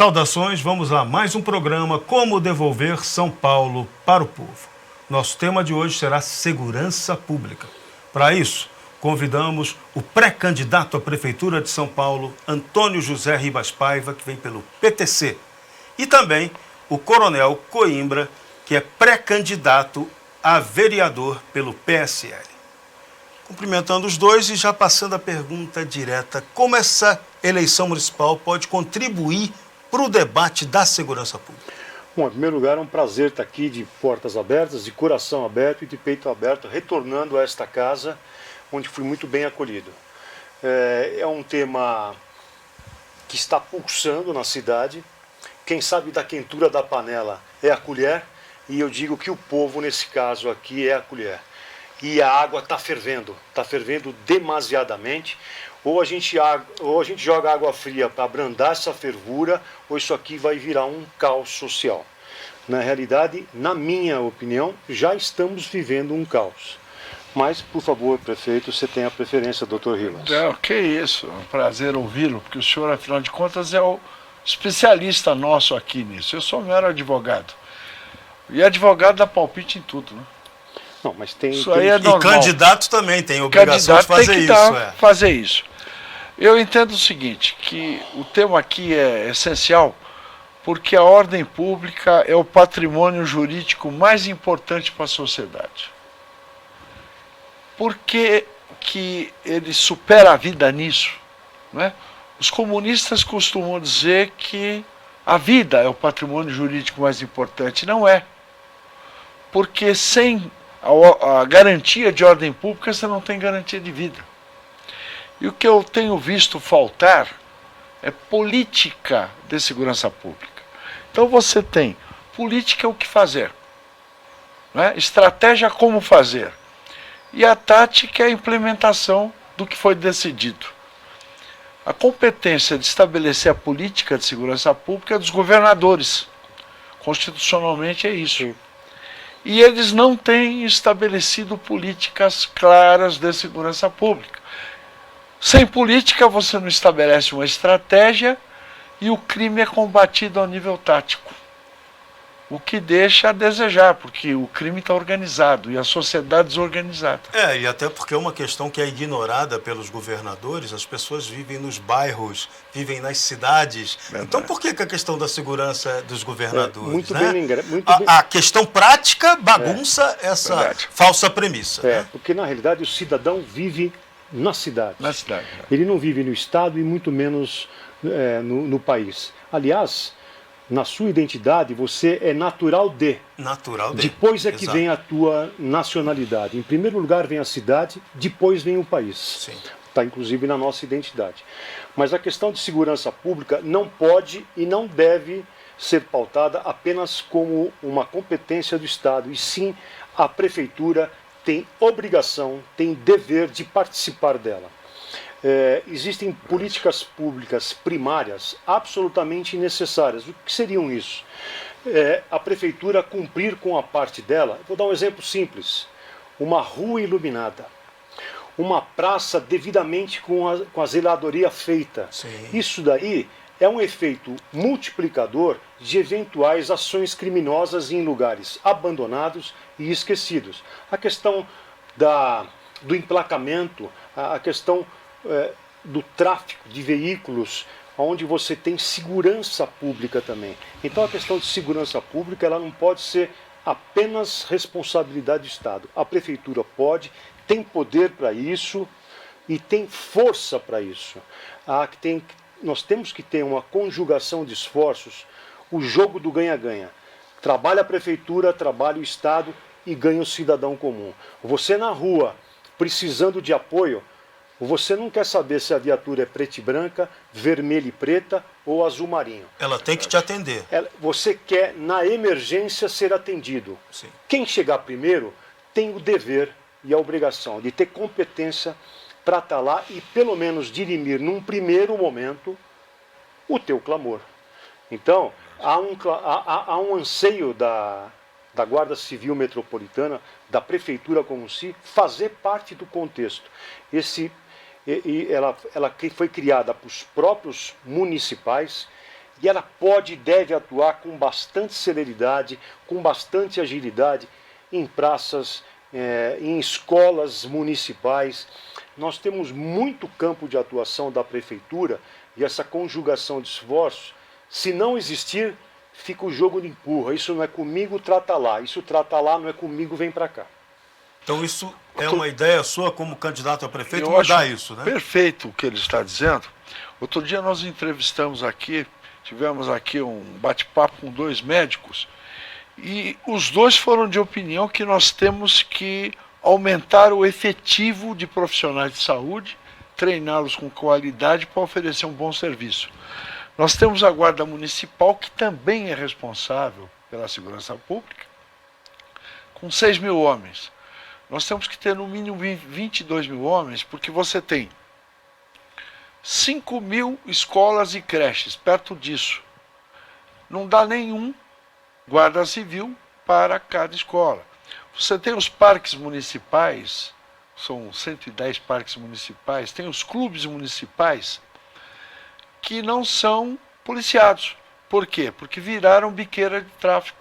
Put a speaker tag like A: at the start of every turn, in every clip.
A: Saudações, vamos a mais um programa Como Devolver São Paulo para o Povo. Nosso tema de hoje será segurança pública. Para isso, convidamos o pré-candidato à Prefeitura de São Paulo, Antônio José Ribas Paiva, que vem pelo PTC, e também o Coronel Coimbra, que é pré-candidato a vereador pelo PSL. Cumprimentando os dois e já passando a pergunta direta, como essa eleição municipal pode contribuir para o debate da segurança pública?
B: Bom, em primeiro lugar, é um prazer estar aqui de portas abertas, de coração aberto e de peito aberto, retornando a esta casa, onde fui muito bem acolhido. É um tema que está pulsando na cidade. Quem sabe da quentura da panela é a colher, e eu digo que o povo, nesse caso aqui, é a colher. E a água está fervendo demasiadamente. Ou a gente joga água fria para abrandar essa fervura, ou isso aqui vai virar um caos social. Na realidade, na minha opinião, já estamos vivendo um caos. Mas, por favor, prefeito, você tem a preferência, doutor Ribas.
C: Que isso, é um prazer ouvi-lo, porque o senhor, afinal de contas, é o especialista nosso aqui nisso. Eu sou um mero advogado. E advogado dá palpite em tudo, né?
B: Não, mas tem...
C: Isso aí é normal.
A: E candidato também tem obrigação de fazer isso.
C: Fazer isso. Eu entendo o seguinte, que o tema aqui é essencial, porque a ordem pública é o patrimônio jurídico mais importante para a sociedade. Por que ele supera a vida nisso? Né? Os comunistas costumam dizer que a vida é o patrimônio jurídico mais importante. Não é. Porque sem a garantia de ordem pública, você não tem garantia de vida. E o que eu tenho visto faltar é política de segurança pública. Então você tem política o que fazer, né? Estratégia como fazer, e a tática é a implementação do que foi decidido. A competência de estabelecer a política de segurança pública é dos governadores. Constitucionalmente é isso. Sim. E eles não têm estabelecido políticas claras de segurança pública. Sem política você não estabelece uma estratégia e o crime é combatido ao nível tático. O que deixa a desejar, porque o crime está organizado e a sociedade desorganizada.
A: E até porque é uma questão que é ignorada pelos governadores, as pessoas vivem nos bairros, vivem nas cidades. Verdade. Então por que a questão da segurança é dos governadores?
B: Muito
A: né?
B: bem,
A: a questão prática bagunça essa Verdade. Falsa premissa. Né?
B: Porque na realidade o cidadão vive na cidade.
C: Na cidade.
B: Ele não vive no estado e muito menos no país. Aliás, na sua identidade, você é natural de.
A: Natural de.
B: Depois é que Exato. Vem a tua nacionalidade. Em primeiro lugar vem a cidade, depois vem o país. Está inclusive na nossa identidade. Mas a questão de segurança pública não pode e não deve ser pautada apenas como uma competência do Estado, e sim a prefeitura tem obrigação, tem dever de participar dela. Existem políticas públicas primárias absolutamente necessárias. O que seriam isso? A prefeitura cumprir com a parte dela. Vou dar um exemplo simples. Uma rua iluminada. Uma praça devidamente com a zeladoria feita.
A: Sim.
B: Isso daí é um efeito multiplicador de eventuais ações criminosas em lugares abandonados e esquecidos. A questão do emplacamento, a questão do tráfico de veículos, onde você tem segurança pública também. Então a questão de segurança pública ela não pode ser apenas responsabilidade do Estado. A prefeitura pode, tem poder para isso e tem força para isso. Nós temos que ter uma conjugação de esforços, o jogo do ganha-ganha. Trabalha a prefeitura, trabalha o Estado e ganha o cidadão comum. Você na rua, precisando de apoio, você não quer saber se a viatura é preta e branca, vermelha e preta ou azul marinho.
A: Ela tem que te atender.
B: Você quer, na emergência, ser atendido.
A: Sim.
B: Quem chegar primeiro tem o dever e a obrigação de ter competência para estar lá e, pelo menos, dirimir, num primeiro momento, o teu clamor. Então, há um anseio da Guarda Civil Metropolitana, da Prefeitura como si, fazer parte do contexto. Ela foi criada para os próprios municipais, E ela pode e deve atuar com bastante celeridade, com bastante agilidade em praças, em escolas municipais. Nós temos muito campo de atuação da prefeitura e essa conjugação de esforços, se não existir, fica o jogo de empurra. Isso não é comigo, trata lá. Isso trata lá, não é comigo, vem para cá.
A: Então isso é uma ideia sua como candidato a prefeito,
C: Eu
A: mudar
C: acho
A: isso, né?
C: perfeito o que ele está dizendo. Outro dia nós entrevistamos aqui, tivemos aqui um bate-papo com 2 médicos, e os 2 foram de opinião que nós temos que aumentar o efetivo de profissionais de saúde, treiná-los com qualidade para oferecer um bom serviço. Nós temos a Guarda Municipal, que também é responsável pela segurança pública, com 6.000 homens. Nós temos que ter no mínimo 22.000 homens, porque você tem 5.000 escolas e creches perto disso. Não dá nenhum guarda civil para cada escola. Você tem os parques municipais, são 110 parques municipais, tem os clubes municipais que não são policiados. Por quê? Porque viraram biqueira de tráfico.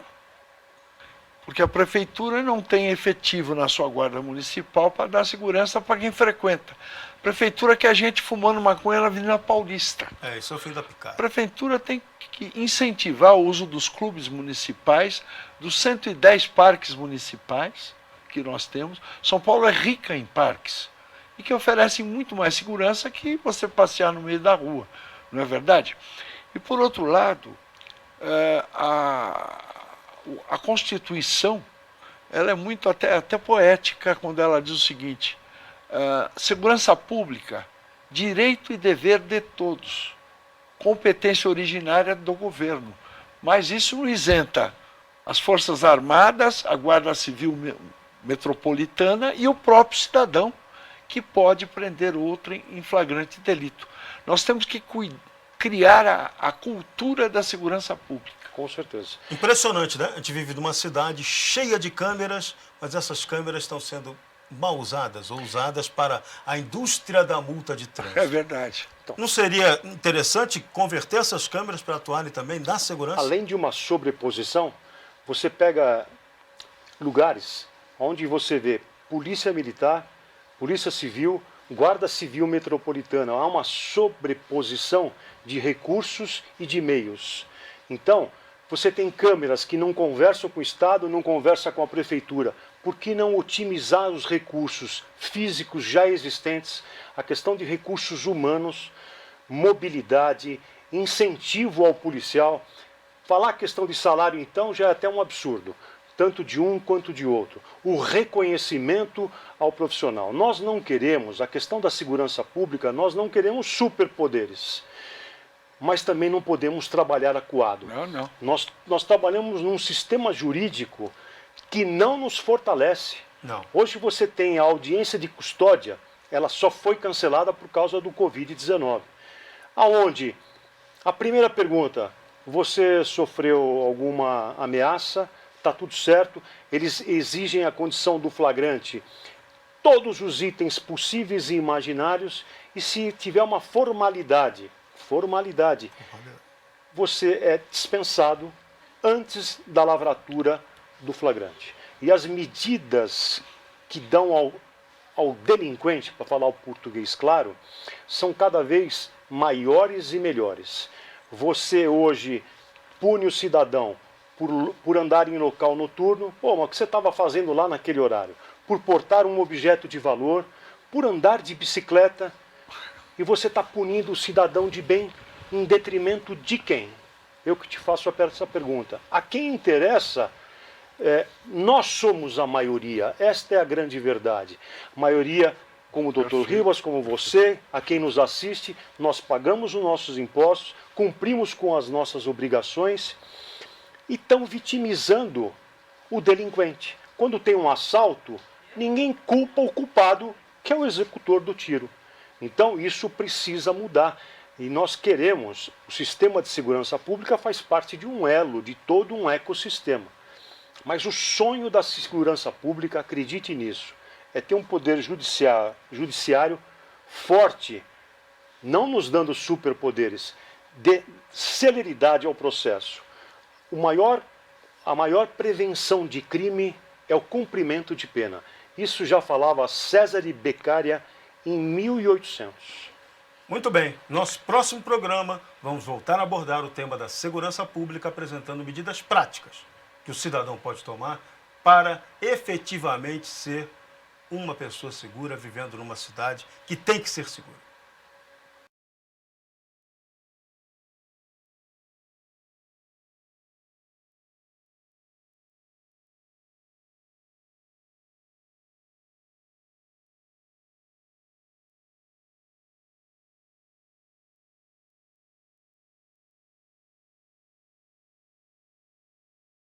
C: Porque a prefeitura não tem efetivo na sua guarda municipal para dar segurança para quem frequenta. A prefeitura quer gente fumando maconha na Avenida Paulista.
A: Isso é o fim da picada.
C: A prefeitura tem que incentivar o uso dos clubes municipais, dos 110 parques municipais que nós temos. São Paulo é rica em parques e que oferecem muito mais segurança que você passear no meio da rua, não é verdade? E por outro lado, a Constituição, ela é muito até poética quando ela diz o seguinte: segurança pública, direito e dever de todos, competência originária do governo. Mas isso não isenta as Forças Armadas, a Guarda Civil Metropolitana e o próprio cidadão, que pode prender outro em flagrante delito. Nós temos que criar a cultura da segurança pública.
B: Com certeza.
A: Impressionante, né? A gente vive numa cidade cheia de câmeras, mas essas câmeras estão sendo mal usadas ou usadas para a indústria da multa de trânsito.
C: É verdade.
A: Então, não seria interessante converter essas câmeras para atuarem também na segurança?
B: Além de uma sobreposição, você pega lugares onde você vê polícia militar, polícia civil, guarda civil metropolitana. Há uma sobreposição de recursos e de meios. Então, você tem câmeras que não conversam com o Estado, não conversam com a prefeitura. Por que não otimizar os recursos físicos já existentes? A questão de recursos humanos, mobilidade, incentivo ao policial. Falar a questão de salário, então, já é até um absurdo, tanto de um quanto de outro. O reconhecimento ao profissional. Nós não queremos, a questão da segurança pública, nós não queremos superpoderes. Mas também não podemos trabalhar acuado.
C: Não.
B: Nós trabalhamos num sistema jurídico que não nos fortalece.
A: Não.
B: Hoje você tem a audiência de custódia, ela só foi cancelada por causa do Covid-19. Aonde, a primeira pergunta, você sofreu alguma ameaça? Está tudo certo? Eles exigem a condição do flagrante, todos os itens possíveis e imaginários, e se tiver uma formalidade, você é dispensado antes da lavratura do flagrante. E as medidas que dão ao delinquente, para falar o português claro, são cada vez maiores e melhores. Você hoje pune o cidadão por andar em local noturno. Pô, mas o que você estava fazendo lá naquele horário? Por portar um objeto de valor, por andar de bicicleta. E você está punindo o cidadão de bem em detrimento de quem? Eu que te faço essa pergunta. A quem interessa, nós somos a maioria. Esta é a grande verdade. A maioria, como o Dr. Ribas, como você, a quem nos assiste, nós pagamos os nossos impostos, cumprimos com as nossas obrigações e estão vitimizando o delinquente. Quando tem um assalto, ninguém culpa o culpado, que é o executor do tiro. Então isso precisa mudar. E nós queremos, o sistema de segurança pública faz parte de um elo, de todo um ecossistema. Mas o sonho da segurança pública, acredite nisso, é ter um poder judiciário forte, não nos dando superpoderes, dê celeridade ao processo. A maior prevenção de crime é o cumprimento de pena. Isso já falava César Beccaria em 1800.
A: Muito bem, nosso próximo programa vamos voltar a abordar o tema da segurança pública, apresentando medidas práticas que o cidadão pode tomar para efetivamente ser uma pessoa segura vivendo numa cidade que tem que ser segura.